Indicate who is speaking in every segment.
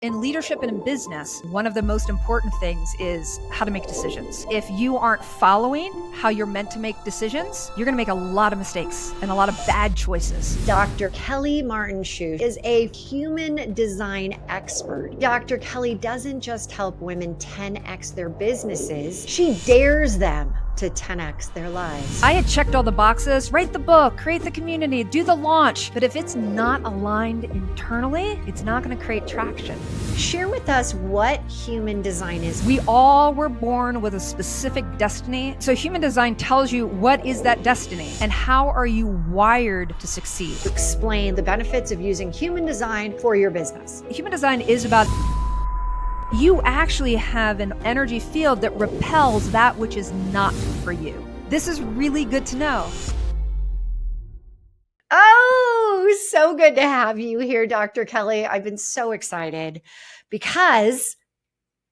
Speaker 1: In leadership and in business, one of the most important things is how to make decisions. If you aren't following how you're meant to make decisions, you're going to make a lot of mistakes and a lot of bad choices.
Speaker 2: Dr. Kelly Martin Schuh is a human design expert. Dr. Kelly doesn't just help women 10x their businesses, she dares them to 10x their lives.
Speaker 1: I had checked all the boxes, write the book, create the community, do the launch. But if it's not aligned internally, it's not going to create traction.
Speaker 2: Share with us what human design is.
Speaker 1: We all were born with a specific destiny. So human design tells you what is that destiny and how are you wired to succeed.
Speaker 2: Explain the benefits of using human design for your business.
Speaker 1: Human design is about you actually have an energy field that repels that which is not for you. This is really good to know.
Speaker 2: Oh, so good to have you here, Dr. Kelly. I've been so excited because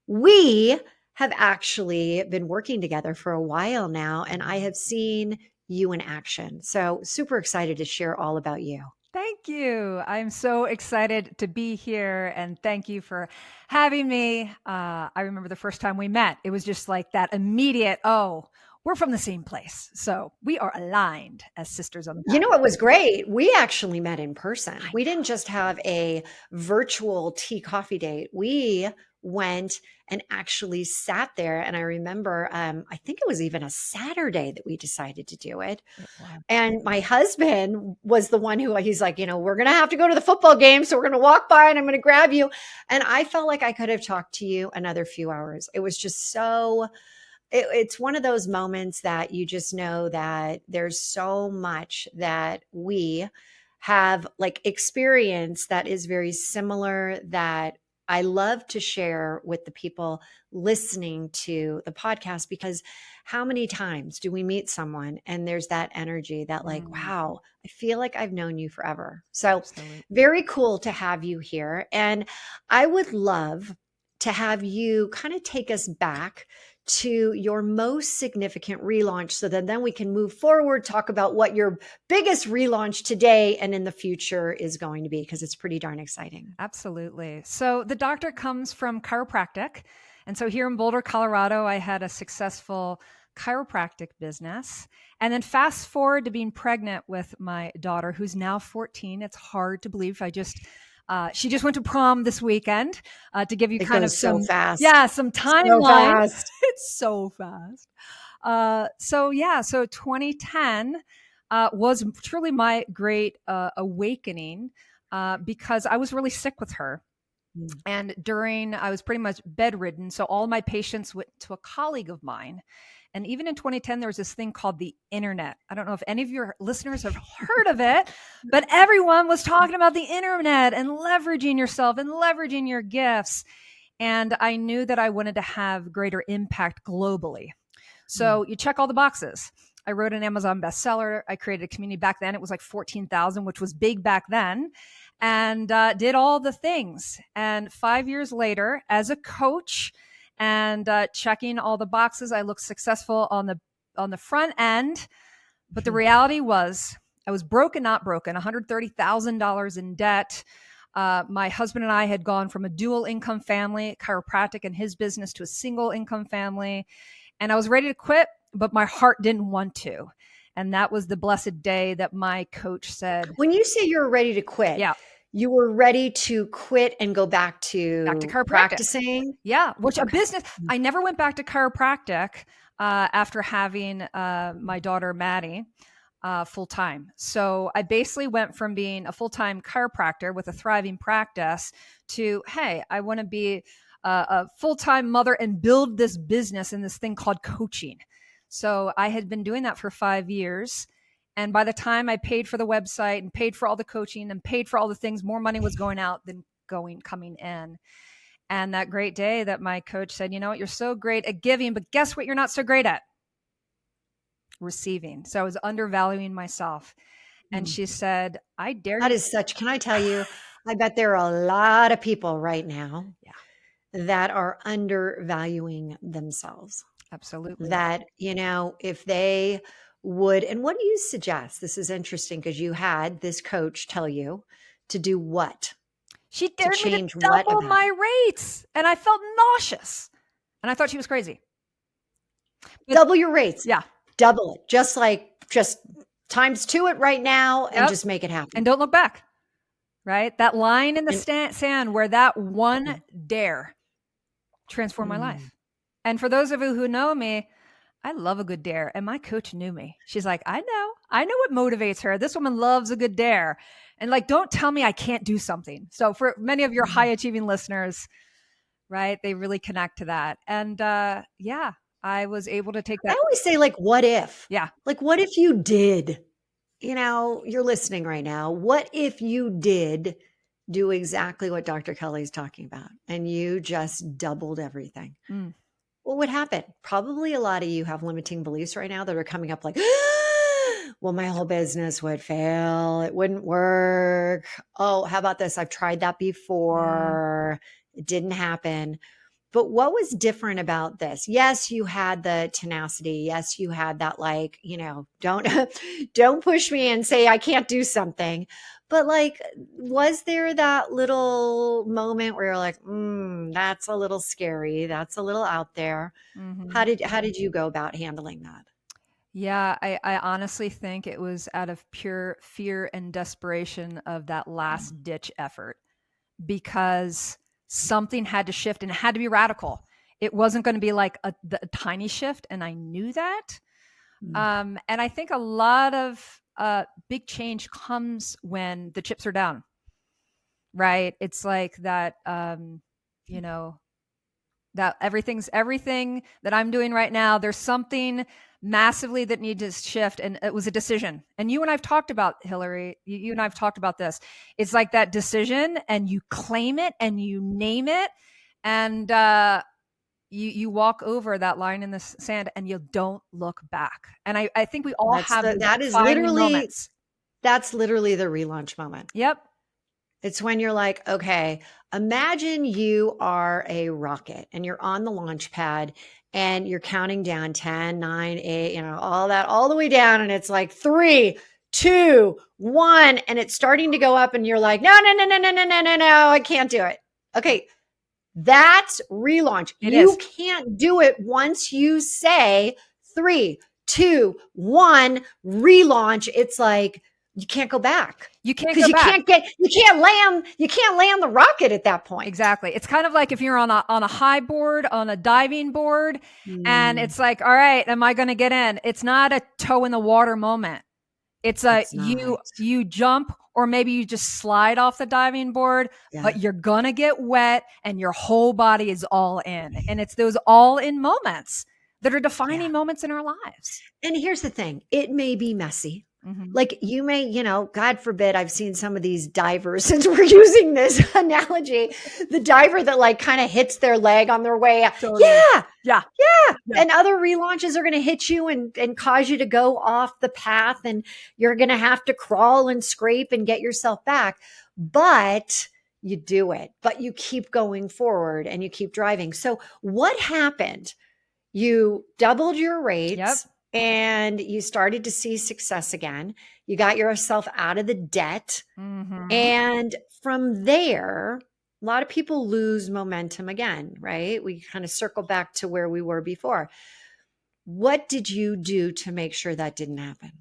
Speaker 2: we have actually been working together for a while now, and I have seen you in action. So super excited to share all about you.
Speaker 1: Thank you. I'm so excited to be here, and thank you for having me. I remember the first time we met. It was just like that immediate, oh, we're from the same place. So we are aligned as sisters on the path.
Speaker 2: You know, it was great. We actually met in person. We didn't just have a virtual tea coffee date. We went and actually sat there. And I remember, I think it was even a Saturday that we decided to do it.
Speaker 1: Wow.
Speaker 2: And my husband was the one who, he's like, we're going to have to go to the football game. So we're going to walk by and I'm going to grab you. And I felt like I could have talked to you another few hours. It was just so, it's one of those moments that you just know that there's so much that we have like experience that is very similar, that I love to share with the people listening to the podcast, because how many times do we meet someone and there's that energy that like, wow, I feel like I've known you forever. So
Speaker 1: Absolutely.
Speaker 2: Very cool to have you here. And I would love to have you kind of take us back to your most significant relaunch, so that then we can move forward, talk about what your biggest relaunch today and in the future is going to be, because it's pretty darn exciting.
Speaker 1: Absolutely. So the doctor comes from chiropractic. And so here in Boulder, Colorado, I had a successful chiropractic business. And then fast forward to being pregnant with my daughter, who's now 14. It's hard to believe. She just went to prom this weekend, to give you kind of
Speaker 2: so fast.
Speaker 1: Yeah, some timeline. It's so fast. So 2010 was truly my great awakening, because I was really sick with her. And I was pretty much bedridden. So all my patients went to a colleague of mine. And even in 2010, there was this thing called the internet. I don't know if any of your listeners have heard of it, but everyone was talking about the internet and leveraging yourself and leveraging your gifts. And I knew that I wanted to have greater impact globally. So you check all the boxes. I wrote an Amazon bestseller. I created a community back then. It was like 14,000, which was big back then, and did all the things. And 5 years later, as a coach and checking all the boxes, I looked successful on the front end. But the reality was I was broken, not broken, $130,000 in debt. My husband and I had gone from a dual income family, chiropractic and his business, to a single income family. And I was ready to quit, but my heart didn't want to. And that was the blessed day that my coach said.
Speaker 2: When you say you're ready to quit,
Speaker 1: yeah,
Speaker 2: you were ready to quit and go back to
Speaker 1: chiropractic.
Speaker 2: Practicing?
Speaker 1: Yeah, which a business. I never went back to chiropractic after having my daughter, Maddie, full-time. So I basically went from being a full-time chiropractor with a thriving practice to, hey, I want to be a full-time mother and build this business in this thing called coaching. So I had been doing that for 5 years. And by the time I paid for the website and paid for all the coaching and paid for all the things, more money was going out than coming in. And that great day that my coach said, you know what, you're so great at giving, but guess what you're not so great at? Receiving. So I was undervaluing myself. And she said, I dare you.
Speaker 2: That is such, can I tell you, I bet there are a lot of people right now that are undervaluing themselves.
Speaker 1: Absolutely.
Speaker 2: That, if they would, and what do you suggest? This is interesting because you had this coach tell you to do what?
Speaker 1: She
Speaker 2: To
Speaker 1: dared me to
Speaker 2: change what
Speaker 1: double
Speaker 2: about
Speaker 1: my
Speaker 2: it?
Speaker 1: rates, and I felt nauseous. And I thought she was crazy. But
Speaker 2: Double your rates.
Speaker 1: yeah.
Speaker 2: Double it. Just times two it right now and
Speaker 1: Yep.
Speaker 2: just make it
Speaker 1: And
Speaker 2: happen.
Speaker 1: don't look back, right? That line in the
Speaker 2: And
Speaker 1: sand where that one dare transformed my
Speaker 2: mm,
Speaker 1: life. And for those of you who know me, I love a good dare. And my coach knew me. She's like, I know what motivates her. This woman loves a good dare. And like, don't tell me I can't do something. So for many of your high achieving listeners, right, they really connect to that. And yeah, I was able to take
Speaker 2: I
Speaker 1: that.
Speaker 2: always say, like, what if?
Speaker 1: Yeah.
Speaker 2: Like, what if you did? You're listening right now. What if you did do exactly what Dr. Kelly's talking about and you just doubled everything?
Speaker 1: Mm.
Speaker 2: What would happen? Probably a lot of you have limiting beliefs right now that are coming up like, well, my whole business would fail. It wouldn't work. Oh, how about this? I've tried that
Speaker 1: Mm.
Speaker 2: before. It didn't happen. But what was different about this? Yes, you had the tenacity. Yes, you had that, like, don't don't push me and say I can't do something. But like, was there that little moment where you're like, that's a little scary. That's a little out there. How
Speaker 1: Hmm.
Speaker 2: did you go about handling that?
Speaker 1: Yeah, I honestly think it was out of pure fear and desperation of that last ditch effort because something had to shift and it had to be radical. It wasn't going to be like a tiny shift, and I knew that.
Speaker 2: Mm.
Speaker 1: And I think a lot of big change comes when the chips are down, right? It's like that, you know, that everything that I'm doing right now. There's something massively that needs to shift, and it was a decision. And you and I've talked about, Hilary. You and I've talked about this. It's like that decision, and you claim it, and you name it, and you walk over that line in the sand, and you don't look back. And I think we all
Speaker 2: That's
Speaker 1: have
Speaker 2: the
Speaker 1: those
Speaker 2: that is
Speaker 1: defining
Speaker 2: literally
Speaker 1: moments.
Speaker 2: that's literally the relaunch moment.
Speaker 1: Yep.
Speaker 2: It's when you're like, okay, imagine you are a rocket and you're on the launch pad and you're counting down 10, 9, 8, all that, all the way down. And it's like 3, 2, 1, and it's starting to go up. And you're like, no, no, no, no, no, no, no, no, no, I can't do it. Okay. That's relaunch.
Speaker 1: It
Speaker 2: You
Speaker 1: is.
Speaker 2: can't do it once you say 3, 2, 1, relaunch. It's like you can't go back
Speaker 1: You can't
Speaker 2: because
Speaker 1: go back.
Speaker 2: you can't land the rocket at that point.
Speaker 1: Exactly. It's kind of like if you're on a high board, on a diving board, and
Speaker 2: Mm,
Speaker 1: it's like, all right, am I going to get in? It's not a toe in the water moment. It's a
Speaker 2: it's not.
Speaker 1: you jump, or maybe you just slide off the diving board,
Speaker 2: Yeah.
Speaker 1: but you're going to get wet and your whole body is all in. And it's those all in moments that are
Speaker 2: Yeah.
Speaker 1: defining moments in our lives.
Speaker 2: And here's the thing, it may be messy.
Speaker 1: Mm-hmm.
Speaker 2: Like you may, God forbid, I've seen some of these divers, since we're using this analogy, the diver that like kind of hits their leg on their way out.
Speaker 1: Totally.
Speaker 2: Yeah.
Speaker 1: Yeah.
Speaker 2: Yeah.
Speaker 1: Yeah.
Speaker 2: And other relaunches are going to hit you and cause you to go off the path, and you're going to have to crawl and scrape and get yourself back. But you do it, but you keep going forward and you keep driving. So what happened? You doubled your
Speaker 1: Yep.
Speaker 2: rates and you started to see success again. You got yourself out of the debt.
Speaker 1: Mm-hmm.
Speaker 2: And from there, a lot of people lose momentum again, right? We kind of circle back to where we were before. What did you do to make sure that didn't happen?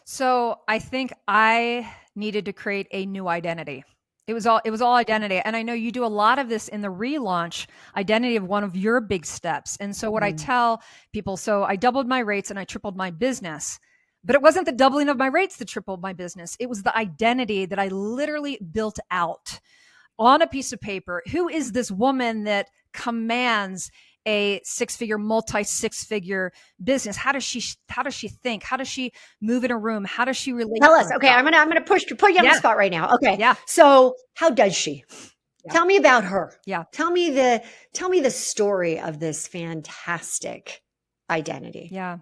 Speaker 1: So I think I needed to create a new identity. It was all identity. And I know you do a lot of this in the relaunch identity of one of your big steps. And so what I
Speaker 2: Mm,
Speaker 1: tell people, so I doubled my rates and I tripled my business. But it wasn't the doubling of my rates that tripled my business. It was the identity that I literally built out on a piece of paper. Who is this woman that commands a multi six figure business? How does she think? How does she move in a room? How does she relate
Speaker 2: Tell
Speaker 1: to
Speaker 2: us. Okay,
Speaker 1: herself?
Speaker 2: I'm gonna put you on the
Speaker 1: Yeah.
Speaker 2: spot right now. Okay.
Speaker 1: Yeah.
Speaker 2: So how does she?
Speaker 1: Yeah.
Speaker 2: Tell me about her.
Speaker 1: Yeah.
Speaker 2: Tell me the story of this fantastic identity.
Speaker 1: Yeah.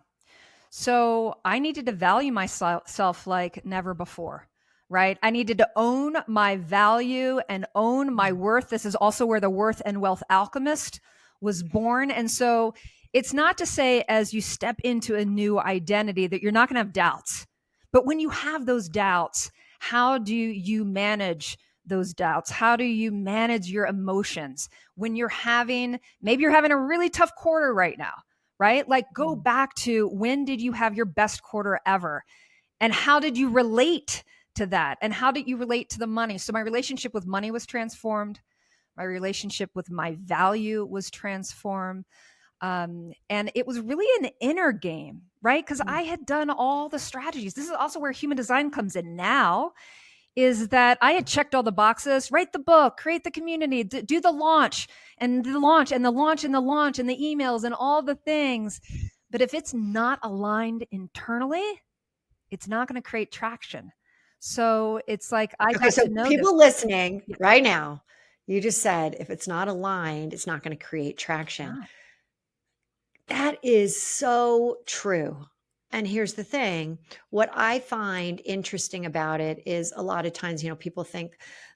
Speaker 1: So I needed to value myself like never before, right? I needed to own my value and own my worth. This is also where the Worth and Wealth Alchemist was born. And so it's not to say as you step into a new identity that you're not going to have doubts. But when you have those doubts, how do you manage those doubts? How do you manage your emotions when maybe you're having a really tough quarter right now, right? Like go back to when did you have your best quarter ever? And how did you relate to that? And how did you relate to the money? So my relationship with money was transformed. My relationship with my value was transformed. And it was really an inner game, right? Because I had done all the strategies. This is also where human design comes in now, is that I had checked all the boxes: write the book, create the community, do the launch and the launch and the launch and the launch and the emails and all the things. But if it's not aligned internally, it's not going to create traction. So it's like, I got to know
Speaker 2: people
Speaker 1: this.
Speaker 2: listening right now, you just said, if it's not aligned, it's not going to create traction. That is so true. And here's the thing. What I find interesting about it is a lot of times, people think,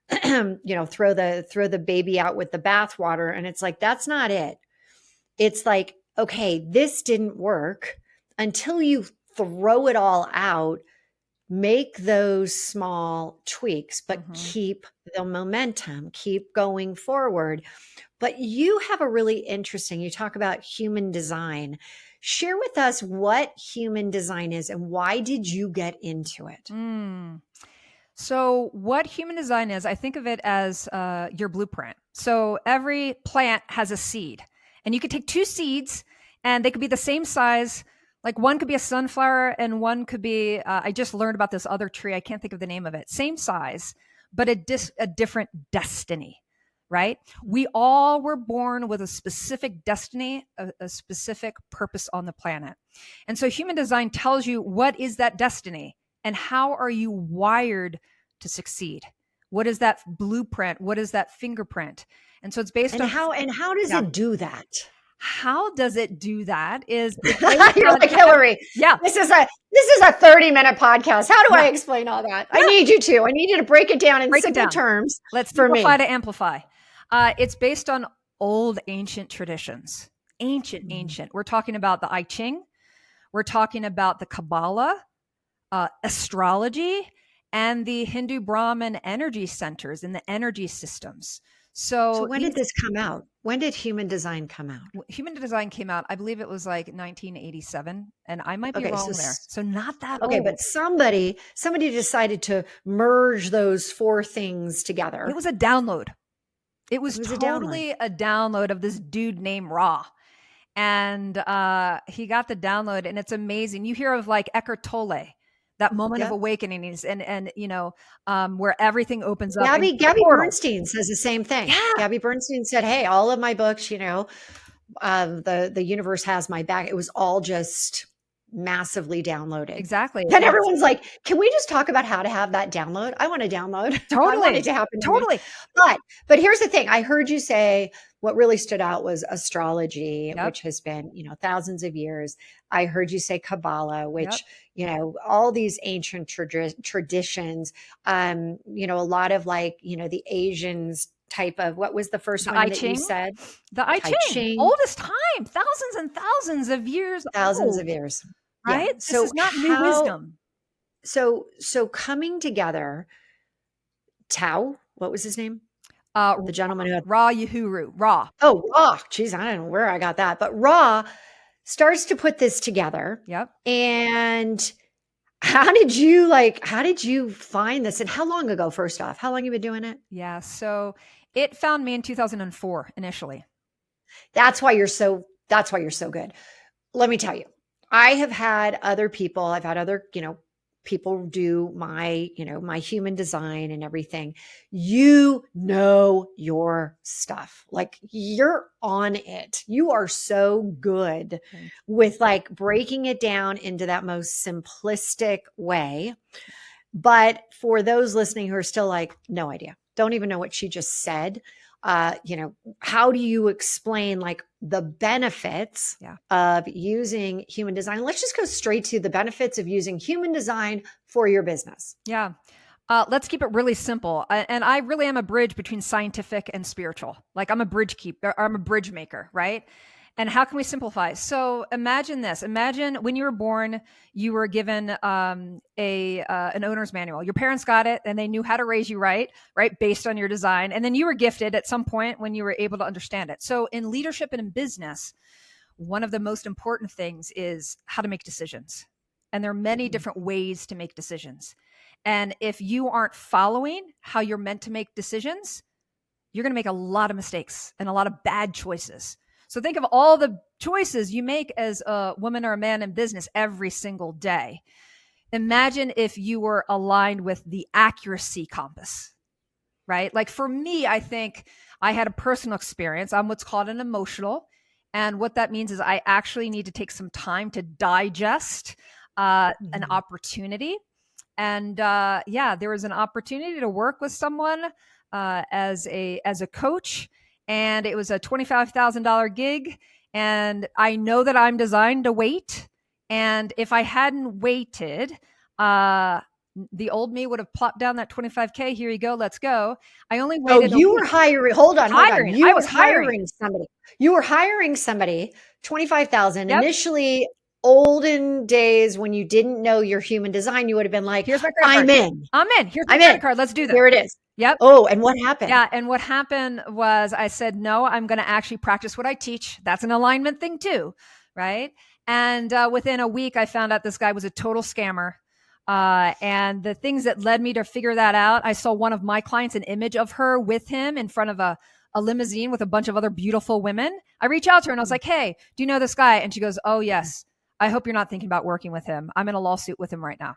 Speaker 2: throw the baby out with the bathwater. And it's like, that's not it. It's like, okay, this didn't work. Until you throw it all out, make those small tweaks, but keep the momentum, keep going forward. But you have a really interesting, you talk about human design. Share with us what human design is and why did you get into it?
Speaker 1: So what human design is, I think of it as your blueprint. So every plant has a seed, and you could take two seeds and they could be the same size. Like one could be a sunflower and one could be, I just learned about this other tree. I can't think of the name of it. Same size, but a different destiny, right? We all were born with a specific destiny, a specific purpose on the planet. And so human design tells you what is that destiny and how are you wired to succeed? What is that blueprint? What is that fingerprint? And so it's based on
Speaker 2: how does it do that?
Speaker 1: How does it do that is
Speaker 2: you're like, Hilary, this is a 30-minute podcast. How do I explain all that? I need you to break it down in simple terms.
Speaker 1: Let's simplify to amplify. It's based on old ancient traditions. Ancient. We're talking about the I Ching. We're talking about the Kabbalah, astrology, and the Hindu Brahmin energy centers and the energy systems. So
Speaker 2: when did this come out? When did human design come out?
Speaker 1: Human design came out, I believe it was like 1987, and I might be wrong there. So not that old.
Speaker 2: Okay, but somebody decided to merge those four things together.
Speaker 1: It was a download. It was totally a download of this dude named Ra. And he got the download, and it's amazing. You hear of like Eckhart Tolle, that moment of awakening, and where everything opens up.
Speaker 2: Gabby Bernstein says the same thing. Yeah. Gabby Bernstein said, "Hey, all of my books, the universe has my back." It was all just massively downloaded.
Speaker 1: Exactly.
Speaker 2: Then everyone's like, "Can we just talk about how to have that download? I want to download.
Speaker 1: Totally.
Speaker 2: I want it to happen.
Speaker 1: Totally."
Speaker 2: But here's the thing. I heard you say what really stood out was astrology, which has been, thousands of years. I heard you say Kabbalah, which, all these ancient traditions, a lot of like, the Asians type of, what was the first one that you said?
Speaker 1: The I Ching. Oldest time, thousands and thousands of years.
Speaker 2: Thousands of years.
Speaker 1: Right?
Speaker 2: Yeah.
Speaker 1: This is not new wisdom.
Speaker 2: So coming together, Tao, what was his name? The gentleman who had
Speaker 1: Ra Yahuru. Ra.
Speaker 2: Oh, Ra. Geez, I don't know where I got that. But Ra starts to put this together.
Speaker 1: Yep.
Speaker 2: And how did you find this? And how long ago, first off? How long have you been doing it?
Speaker 1: Yeah. So it found me in 2004 initially.
Speaker 2: That's why you're so good. Let me tell you, I have had other people, people do my human design and everything. Your stuff. Like you're on it. You are so good with like breaking it down into that most simplistic way. But for those listening who are still like, no idea, don't even know what she just said. How do you explain like the benefits of using human design? Let's just go straight to the benefits of using human design for your business.
Speaker 1: Yeah. Let's keep it really simple. And I really am a bridge between scientific and spiritual. Like I'm a bridge maker, right? And how can we simplify? So imagine this. Imagine when you were born, you were given an owner's manual. Your parents got it and they knew how to raise you right, based on your design. And then you were gifted at some point when you were able to understand it. So in leadership and in business, one of the most important things is how to make decisions. And there are many different ways to make decisions. And if you aren't following how you're meant to make decisions, you're going to make a lot of mistakes and a lot of bad choices. So think of all the choices you make as a woman or a man in business every single day. Imagine if you were aligned with the accuracy compass, right? Like for me, I think I had a personal experience. I'm what's called an emotional. And what that means is I actually need to take some time to digest an opportunity. And there was an opportunity to work with someone as a coach, and it was a $25,000 gig. And I know that I'm designed to wait. And if I hadn't waited, the old me would have plopped down that 25K. Here you go. Let's go. I only waited.
Speaker 2: Oh, you were hiring. Hold on.
Speaker 1: I was hiring
Speaker 2: somebody. You were hiring somebody, 25,000
Speaker 1: Yep.
Speaker 2: Initially. Olden days when you didn't know your human design, you would have been like,
Speaker 1: here's my credit card. I'm in. Here's my credit card. Let's do this.
Speaker 2: Here it is.
Speaker 1: Yep.
Speaker 2: Oh, and what happened?
Speaker 1: Yeah. And what happened was I said, no, I'm going to actually practice what I teach. That's an alignment thing too. Right. And within a week, I found out this guy was a total scammer. And the things that led me to figure that out, I saw one of my clients, an image of her with him in front of a limousine with a bunch of other beautiful women. I reached out to her and I was like, hey, do you know this guy? And she goes, oh, yes. I hope you're not thinking about working with him. I'm in a lawsuit with him right now.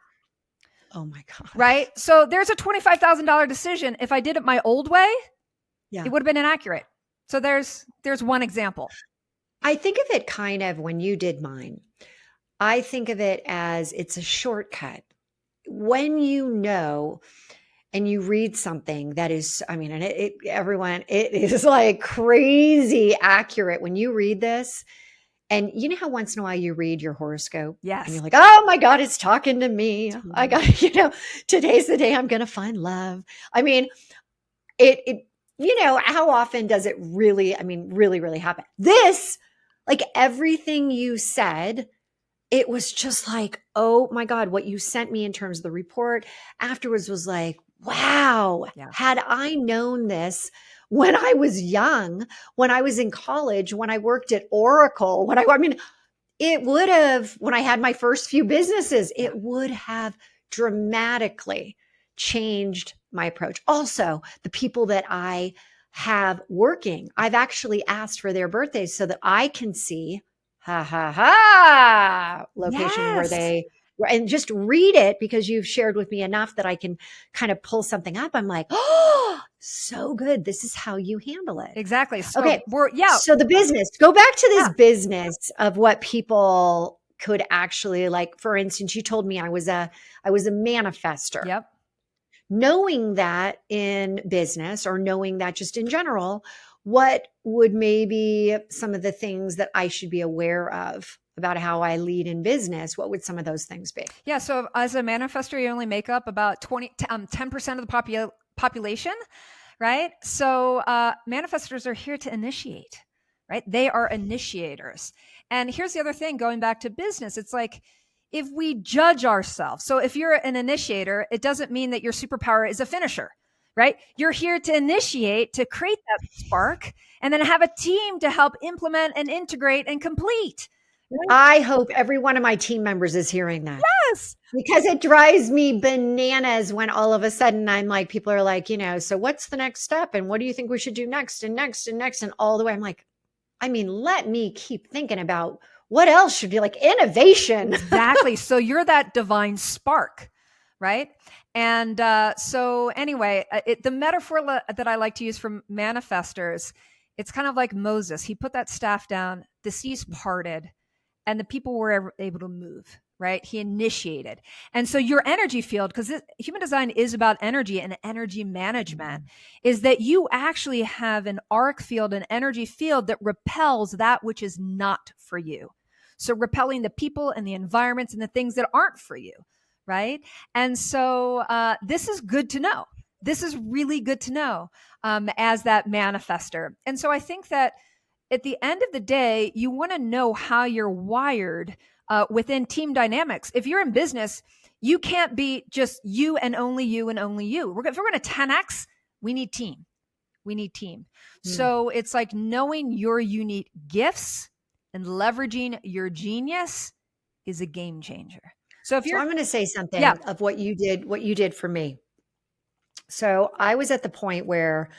Speaker 2: Oh my God.
Speaker 1: Right. So there's a $25,000 decision. If I did it my old way, it would have been inaccurate. So there's one example.
Speaker 2: I think of it kind of when you did mine, I think of it as it's a shortcut. When you know and you read something that is, I mean, and everyone, it is like crazy accurate when you read this. And you know how once in a while you read your horoscope?
Speaker 1: Yes.
Speaker 2: And you're like, oh my God, it's talking to me. I got, today's the day I'm going to find love. I mean, how often does it really, really, really happen? This, like everything you said, it was just like, oh my God, what you sent me in terms of the report afterwards was like, wow, had I known this when I was young, when I was in college, when I worked at Oracle, it would have, when I had my first few businesses, it would have dramatically changed my approach. Also, the people that I have working, I've actually asked for their birthdays so that I can see location where they, and just read it because you've shared with me enough that I can kind of pull something up. I'm like, oh, so good. This is how you handle it.
Speaker 1: Exactly. So
Speaker 2: okay. So the business, go back to this business of what people could actually, like, for instance, you told me I was a manifestor.
Speaker 1: Yep.
Speaker 2: Knowing that in business or knowing that just in general, what would maybe some of the things that I should be aware of about how I lead in business? What would some of those things be?
Speaker 1: Yeah. So as a manifestor, you only make up about 10% of the population, right? So manifestors are here to initiate, right? They are initiators. And here's the other thing, going back to business, it's like, if we judge ourselves, so if you're an initiator, it doesn't mean that your superpower is a finisher, right? You're here to initiate, to create that spark, and then have a team to help implement and integrate and complete.
Speaker 2: I hope every one of my team members is hearing that.
Speaker 1: Yes.
Speaker 2: Because it drives me bananas when all of a sudden I'm like, people are like, so what's the next step? And what do you think we should do next and next and next? And all the way, I'm like, let me keep thinking about what else should be, like, innovation.
Speaker 1: Exactly. So you're that divine spark, right? And so anyway, the metaphor that I like to use for manifestors, it's kind of like Moses. He put that staff down, the seas parted, and the people were able to move, right? He initiated. And so your energy field, because human design is about energy and energy management, is that you actually have an arc field, an energy field that repels that which is not for you. So repelling the people and the environments and the things that aren't for you, right? And so this is good to know. This is really good to know as that manifestor. And so I think that at the end of the day, you want to know how you're wired within team dynamics. If you're in business, you can't be just you and only you and only you. If we're going to 10x, we need team. We need team. So it's like knowing your unique gifts and leveraging your genius is a game changer. So if
Speaker 2: So
Speaker 1: you're,
Speaker 2: I'm going to say something
Speaker 1: yeah,
Speaker 2: of what you did for me. So I was at the point where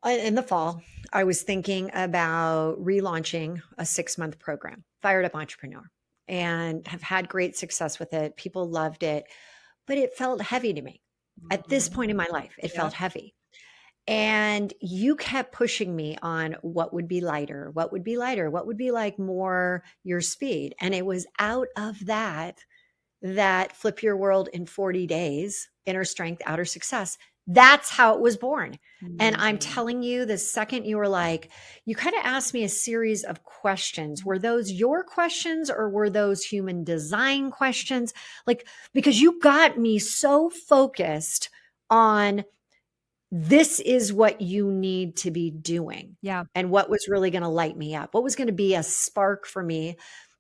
Speaker 2: in the fall, I was thinking about relaunching a 6-month program, Fired Up Entrepreneur, and have had great success with it. People loved it, but it felt heavy to me. At this point in my life, it
Speaker 1: yeah,
Speaker 2: felt heavy. And you kept pushing me on what would be lighter, what would be lighter, what would be like more your speed. And it was out of that Flip Your World in 40 days, inner strength, outer success. That's how it was born. And I'm telling you, the second you were like, you kind of asked me a series of questions. Were those your questions or were those human design questions? Like, because you got me so focused on this is what you need to be doing.
Speaker 1: yeah.
Speaker 2: And what was really going to light me up? What was going to be a spark for me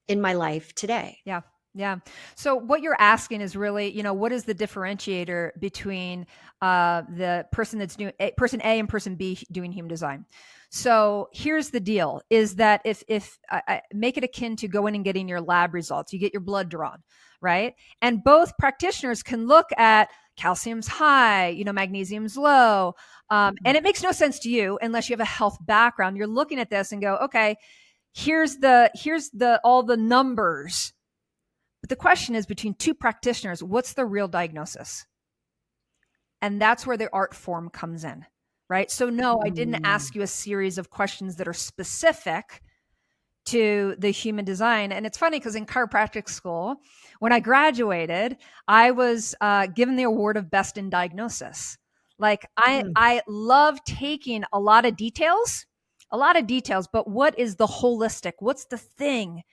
Speaker 2: in my life today?
Speaker 1: Yeah. Yeah. So what you're asking is really, what is the differentiator between the person that's doing person A and person B doing human design? So here's the deal: is that if I make it akin to going and getting your lab results, you get your blood drawn, right? And both practitioners can look at calcium's high, magnesium's low, and it makes no sense to you unless you have a health background. You're looking at this and go, okay, here's the all the numbers. But the question is, between two practitioners, what's the real diagnosis? And that's where the art form comes in, right? So no, I didn't ask you a series of questions that are specific to the human design. And it's funny because in chiropractic school, when I graduated, I was given the award of best in diagnosis. Like I love taking a lot of details, but what is the holistic? What's the thing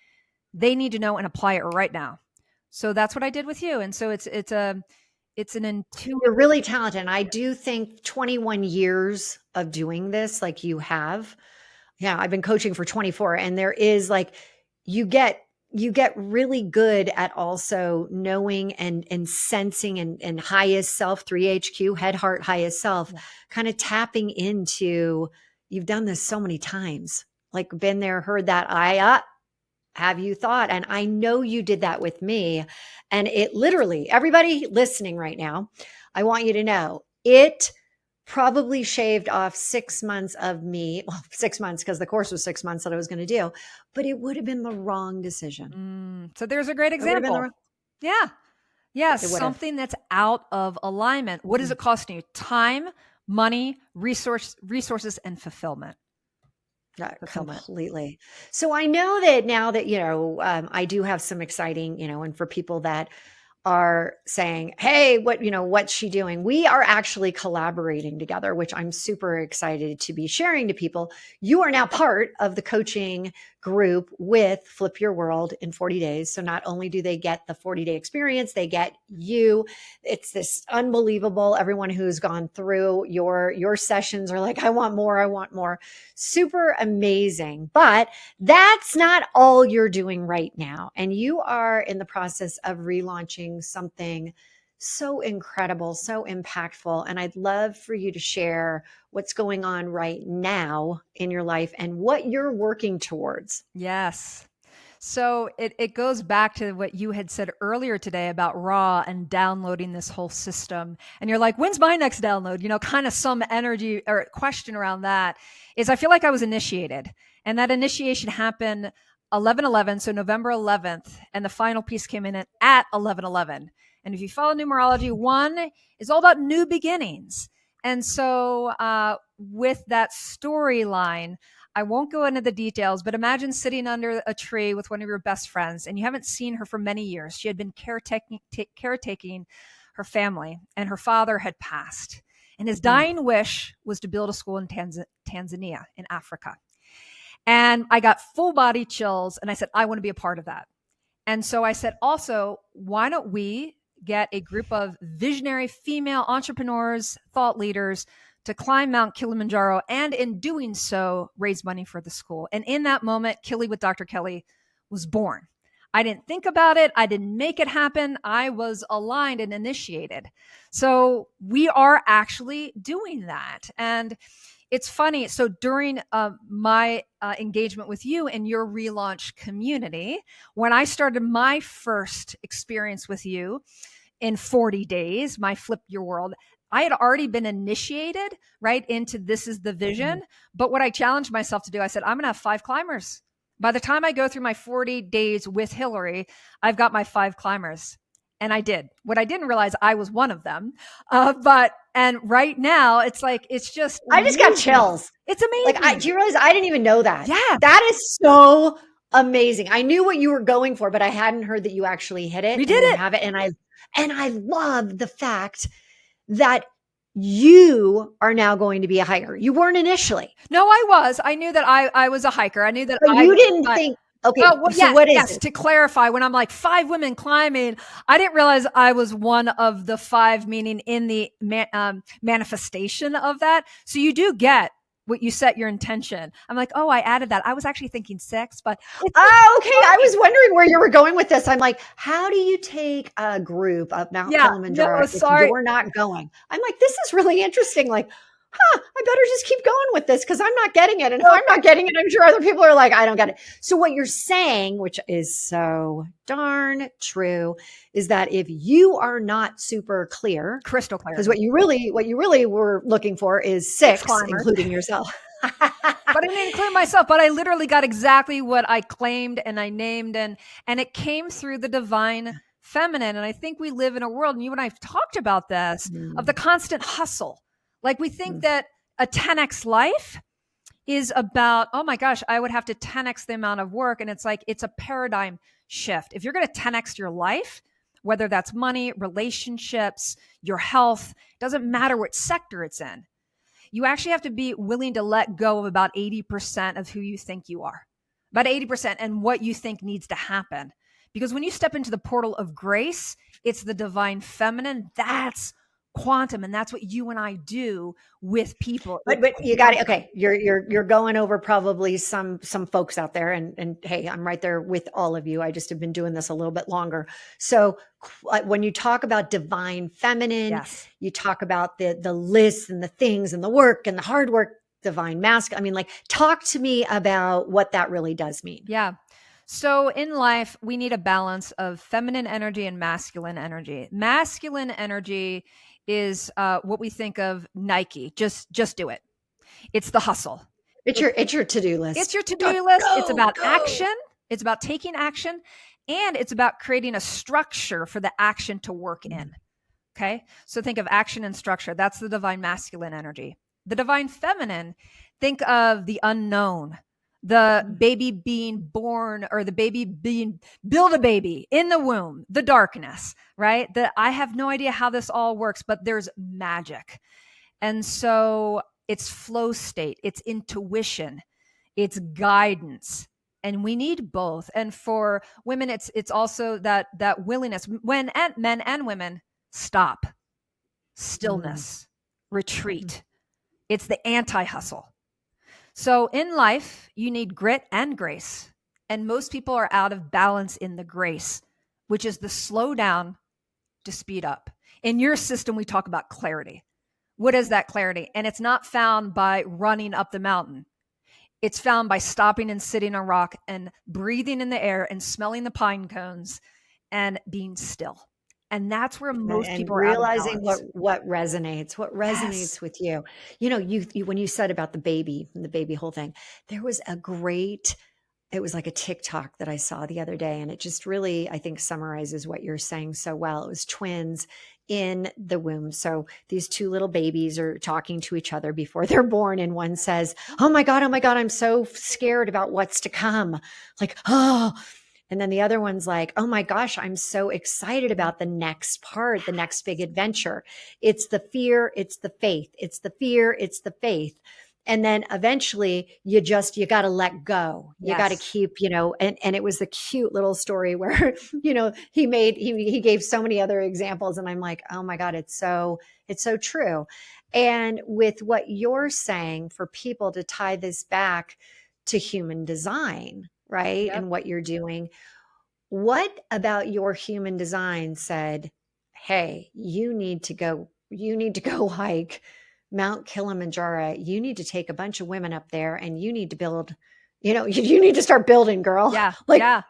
Speaker 1: they need to know and apply it right now? So that's what I did with you. And so it's an intuitive.
Speaker 2: You're really talented. And I do think 21 years of doing this, like you have. Yeah, I've been coaching for 24, and there is like you get really good at also knowing and sensing and highest self, 3HQ, head, heart, highest self, kind of tapping into. You've done this so many times, like been there, heard that. Have you thought? And I know you did that with me. And it literally, everybody listening right now, I want you to know it probably shaved off 6 months of me. Well, 6 months because the course was 6 months that I was going to do, but it would have been the wrong decision.
Speaker 1: So there's a great
Speaker 2: It would have been the
Speaker 1: example.
Speaker 2: wrong.
Speaker 1: Yeah. Yeah.
Speaker 2: It would have.
Speaker 1: Something that's out of alignment. What is it costing you? Time, money, resources, and fulfillment.
Speaker 2: Yeah, completely. So I know that now that, I do have some exciting, and for people that are saying, hey, what's she doing? We are actually collaborating together, which I'm super excited to be sharing to people. You are now part of the coaching group with Flip Your World in 40 days. So not only do they get the 40-day experience, they get you. It's this unbelievable. Everyone who's gone through your sessions are like, I want more. I want more. Super amazing. But that's not all you're doing right now. And you are in the process of relaunching something so incredible, so impactful. And I'd love for you to share what's going on right now in your life and what you're working towards.
Speaker 1: Yes. So it goes back to what you had said earlier today about raw and downloading this whole system. And you're like, when's my next download? Kind of some energy or question around that is I feel like I was initiated, and that initiation happened 11/11. So November 11th. And the final piece came in at 11/11. And if you follow numerology, 1 is all about new beginnings. And so with that storyline, I won't go into the details, but imagine sitting under a tree with one of your best friends and you haven't seen her for many years. She had been caretaking her family, and her father had passed. And his dying wish was to build a school in Tanzania in Africa. And I got full body chills, and I said, I want to be a part of that. And so I said, also, why don't we get a group of visionary female entrepreneurs, thought leaders to climb Mount Kilimanjaro, and in doing so, raise money for the school. And in that moment, Killy with Dr. Kelly was born. I didn't think about it. I didn't make it happen. I was aligned and initiated. So we are actually doing that. And it's funny. So during my engagement with you and your relaunch community, when I started my first experience with you in 40 days, my Flip Your World, I had already been initiated right into this is the vision. But what I challenged myself to do, I said, I'm going to have 5 climbers. By the time I go through my 40 days with Hilary, I've got my 5 climbers. And I did. What I didn't realize, I was one of them. And right now, it's like, it's just
Speaker 2: I just got chills.
Speaker 1: It's amazing.
Speaker 2: Like, do you realize I didn't even know that?
Speaker 1: Yeah.
Speaker 2: That is so amazing. I knew what you were going for, but I hadn't heard that you actually hit it.
Speaker 1: We did it.
Speaker 2: Have it. And I love the fact that you are now going to be a hiker. You weren't initially.
Speaker 1: No, I was. I knew that I was a hiker. I knew that.
Speaker 2: But you didn't think. Okay, so what is it?
Speaker 1: To clarify, when I'm like 5 women climbing, I didn't realize I was one of the 5, meaning in the manifestation of that. So you do get what you set your intention. I'm like, oh, I added that. I was actually thinking 6, but
Speaker 2: okay. I was wondering where you were going with this. I'm like, how do you take a group up Mount Kilimanjaro if you're not going? I'm like, this is really interesting. Like, I better just keep going with this because I'm not getting it. And if I'm not getting it, I'm sure other people are like, I don't get it. So what you're saying, which is so darn true, is that if you are not super clear,
Speaker 1: crystal clear,
Speaker 2: because what you really were looking for is 6 including yourself.
Speaker 1: But I didn't include myself, but I literally got exactly what I claimed and I named, and it came through the divine feminine. And I think we live in a world, and you and I have talked about this, of the constant hustle. Like we think that a 10x life is about, oh my gosh, I would have to 10x the amount of work. And it's like, it's a paradigm shift. If you're going to 10x your life, whether that's money, relationships, your health, doesn't matter what sector it's in, you actually have to be willing to let go of about 80% of who you think you are, about 80% and what you think needs to happen. Because when you step into the portal of grace, it's the divine feminine. That's quantum, and that's what you and I do with people.
Speaker 2: But you got it. Okay, you're going over probably some folks out there, and hey, I'm right there with all of you. I just have been doing this a little bit longer. So when you talk about divine feminine, you talk about the lists and the things and the work and the hard work, divine masculine. I mean, like, talk to me about what that really does mean.
Speaker 1: Yeah. So in life, we need a balance of feminine energy and masculine energy. Masculine energy is what we think of Nike. Just do it. It's the hustle.
Speaker 2: It's your to-do list.
Speaker 1: It's your to-do list. It's about action. It's about taking action, and it's about creating a structure for the action to work in. Okay. So think of action and structure. That's the divine masculine energy. The divine feminine, think of the unknown, the baby being born, or the baby being, build a baby in the womb, the darkness, right? I have no idea how this all works, but there's magic. And so it's flow state, it's intuition, it's guidance. And we need both. And for women, it's also that willingness, when men and women stop, stillness, retreat. It's the anti-hustle. So in life, you need grit and grace. And most people are out of balance in the grace, which is the slow down to speed up. In your system, we talk about clarity. What is that clarity? And it's not found by running up the mountain. It's found by stopping and sitting on a rock and breathing in the air and smelling the pine cones and being still. And that's where most people are
Speaker 2: realizing what resonates with you. You know, you when you said about the baby whole thing, there was it was like a TikTok that I saw the other day, and it just really, I think, summarizes what you're saying so well. It was twins in the womb. So these 2 little babies are talking to each other before they're born. And one says, oh my God, I'm so scared about what's to come. Like, oh. And then the other one's like, oh my gosh, I'm so excited about the next part, the next big adventure. It's the fear, it's the faith. It's the fear, it's the faith. And then eventually you got to let go. You got to
Speaker 1: Yes.
Speaker 2: keep, and it was the cute little story where, he gave so many other examples, and I'm like, oh my God, it's so true. And with what you're saying, for people to tie this back to human design, right?
Speaker 1: Yep.
Speaker 2: And what you're doing, what about your human design said, hey, you need to go hike Mount Kilimanjaro. You need to take a bunch of women up there and you need to build, you need to start building, girl.
Speaker 1: Yeah.
Speaker 2: Like,
Speaker 1: Yeah.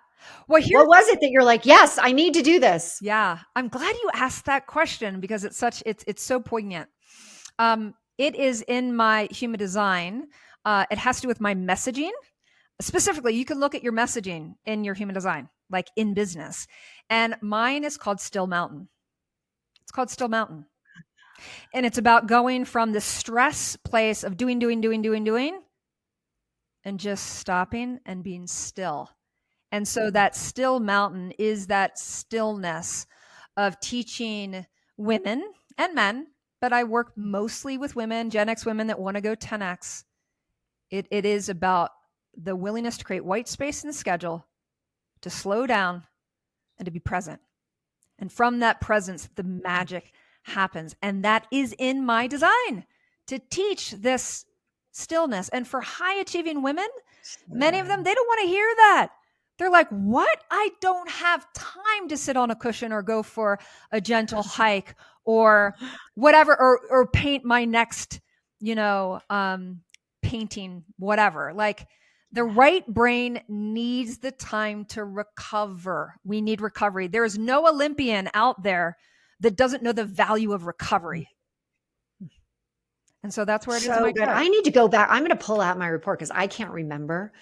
Speaker 1: Well,
Speaker 2: what
Speaker 1: here's
Speaker 2: was it that you're like, yes, I need to do this?
Speaker 1: Yeah, I'm glad you asked that question because it's so poignant. It is in my human design. It has to do with my messaging. Specifically, you can look at your messaging in your human design, like in business. And mine is called Still Mountain. It's called Still Mountain. And it's about going from the stress place of doing, and just stopping and being still. And so that still mountain is that stillness of teaching women and men, but I work mostly with women, Gen X women that want to go 10X. It is about the willingness to create white space in the schedule, to slow down and to be present. And from that presence, the magic happens. And that is in my design, to teach this stillness. And for high achieving women, many of them, they don't want to hear that. They're like, what? I don't have time to sit on a cushion or go for a gentle hike or whatever, or paint my next, painting, whatever. Like, the right brain needs the time to recover. We need recovery. There is no Olympian out there that doesn't know the value of recovery. And so that's where it is in
Speaker 2: So
Speaker 1: my
Speaker 2: good.
Speaker 1: chart.
Speaker 2: I need to go back. I'm going to pull out my report because I can't remember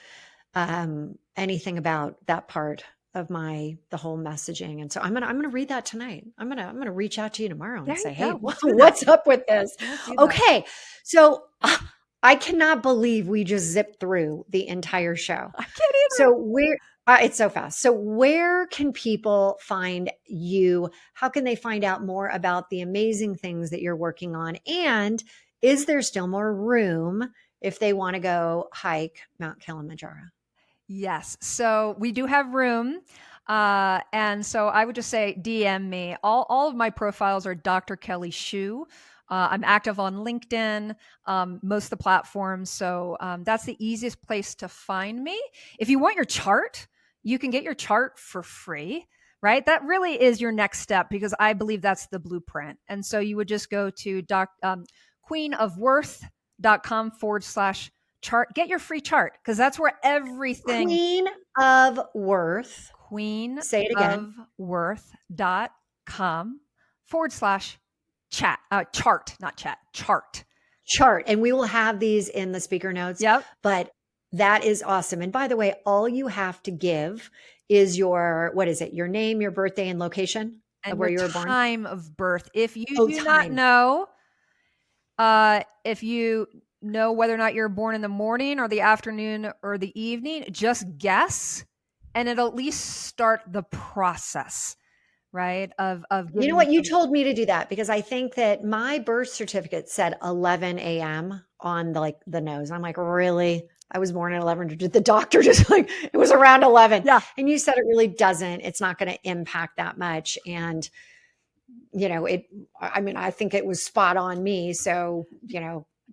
Speaker 2: anything about that part of the whole messaging. And so I'm gonna read that tonight. I'm gonna reach out to you tomorrow
Speaker 1: There
Speaker 2: and
Speaker 1: you
Speaker 2: say, hey,
Speaker 1: go. We'll do that.
Speaker 2: what's up with this?
Speaker 1: We'll do that.
Speaker 2: Okay, so I cannot believe we just zipped through the entire show.
Speaker 1: I can't either.
Speaker 2: So it's so fast. So where can people find you? How can they find out more about the amazing things that you're working on? And is there still more room if they want to go hike Mount Kilimanjaro?
Speaker 1: Yes. So we do have room. And so I would just say DM me. All of my profiles are Dr. Kelly Schuh. I'm active on LinkedIn, most of the platforms. So that's the easiest place to find me. If you want your chart, you can get your chart for free, right? That really is your next step because I believe that's the blueprint. And so you would just go to queenofworth.com/chart. Get your free chart because that's where everything.
Speaker 2: Queen of Worth. Say it again.
Speaker 1: queenofworth.com/chat, chart, not chat, chart.
Speaker 2: Chart. And we will have these in the speaker notes.
Speaker 1: Yep.
Speaker 2: But that is awesome. And by the way, all you have to give is what is it? Your name, your birthday, and location
Speaker 1: And
Speaker 2: of where
Speaker 1: your
Speaker 2: you were born.
Speaker 1: time of birth. If you
Speaker 2: Oh,
Speaker 1: do not
Speaker 2: time.
Speaker 1: know, if you know whether or not you're born in the morning or the afternoon or the evening, just guess, and it'll at least start the process, right? Of
Speaker 2: You know
Speaker 1: giving
Speaker 2: what? You
Speaker 1: some.
Speaker 2: told me to do that because I think that my birth certificate said 11 a.m. on the nose. I'm like, really? I was born at 11. The doctor just like, it was around 11.
Speaker 1: Yeah.
Speaker 2: And you said it really doesn't. It's not going to impact that much. And, I think it was spot on me. So,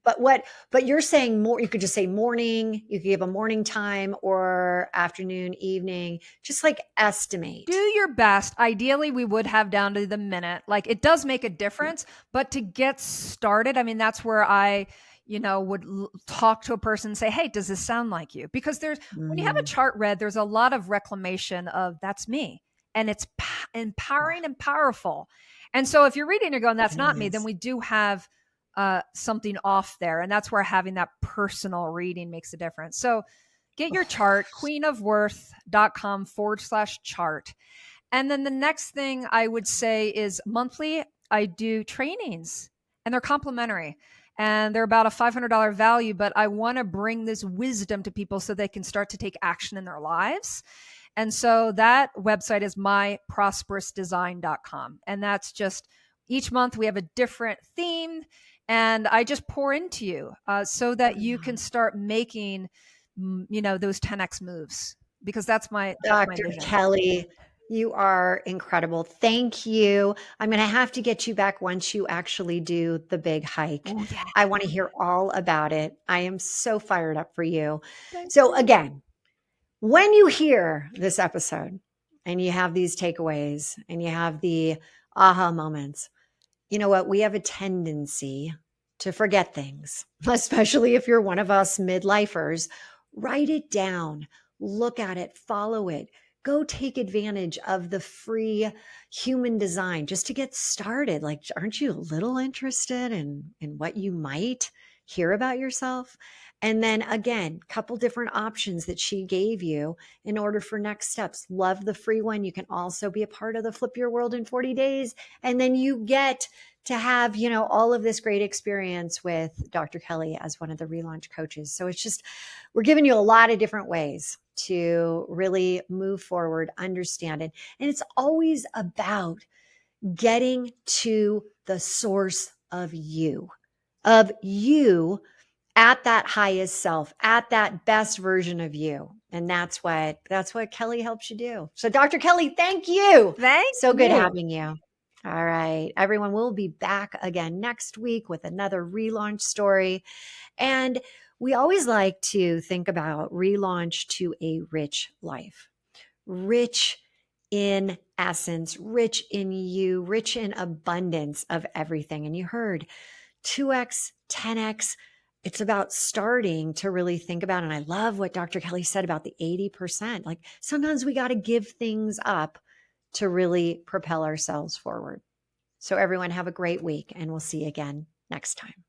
Speaker 2: but you're saying more, you could just say morning, you could give a morning time or afternoon, evening, just like estimate.
Speaker 1: Do your best. Ideally, we would have down to the minute. Like, it does make a difference, but to get started, I mean, that's where I, would talk to a person and say, hey, does this sound like you? Because when you have a chart read, there's a lot of reclamation of that's me. And it's empowering and powerful. And so if you're reading, you're going, that's not me, then we do have something off there. And that's where having that personal reading makes a difference. So get your chart, queenofworth.com/chart. And then the next thing I would say is monthly, I do trainings and they're complimentary and they're about a $500 value, but I want to bring this wisdom to people so they can start to take action in their lives. And so that website is myprosperousdesign.com. And that's just each month we have a different theme and I just pour into you so that you can start making, those 10x moves, because that's my
Speaker 2: Dr.
Speaker 1: vision.
Speaker 2: Kelly, you are incredible. Thank you. I'm going to have to get you back once you actually do the big hike.
Speaker 1: Oh yeah,
Speaker 2: I want to hear all about it. I am so fired up for you.
Speaker 1: thank
Speaker 2: So,
Speaker 1: you.
Speaker 2: again, when you hear this episode and you have these takeaways and you have the aha moments, you know what? We have a tendency to forget things, especially if you're one of us midlifers. Write it down, look at it, follow it. Go take advantage of the free human design just to get started. Like, aren't you a little interested in what you might hear about yourself? And then again, couple different options that she gave you in order for next steps. Love the free one. You can also be a part of the Flip Your World in 40 days. And then you get to have, all of this great experience with Dr. Kelly as one of the relaunch coaches. So it's just, we're giving you a lot of different ways to really move forward, understand it. And it's always about getting to the source of you at that highest self, at that best version of you. And that's what Kelly helps you do. So Dr. Kelly, thank you.
Speaker 1: Thank
Speaker 2: So good
Speaker 1: you.
Speaker 2: having you. All right, everyone, we'll be back again next week with another relaunch story. And we always like to think about relaunch to a rich life, rich in essence, rich in you, rich in abundance of everything. And you heard 2x, 10x. It's about starting to really think about, and I love what Dr. Kelly said about the 80%. Like sometimes we got to give things up to really propel ourselves forward. So, everyone, have a great week, and we'll see you again next time.